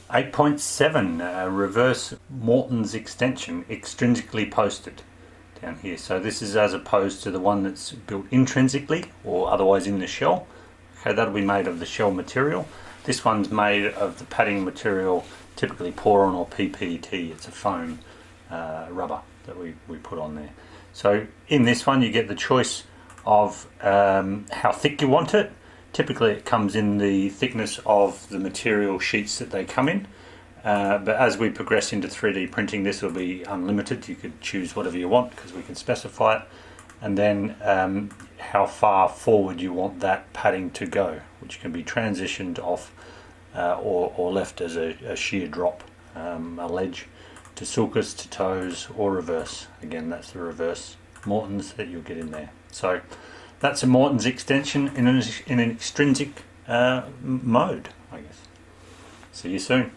.7 reverse Morton's extension, extrinsically posted, down here. So this is as opposed to the one that's built intrinsically or otherwise in the shell. Okay, that'll be made of the shell material. This one's made of the padding material, typically Poron or PPT. It's a foam rubber that we put on there. So in this one you get the choice of how thick you want it. Typically it comes in the thickness of the material sheets that they come in, but as we progress into 3D printing, this will be unlimited. You could choose whatever you want because we can specify it, and then how far forward you want that padding to go, which can be transitioned off or left as a shear drop, a ledge to sulcus to toes, or reverse. Again, that's the reverse Morton's that you'll get in there. So that's a Morton's extension in an extrinsic mode, I guess. See you soon.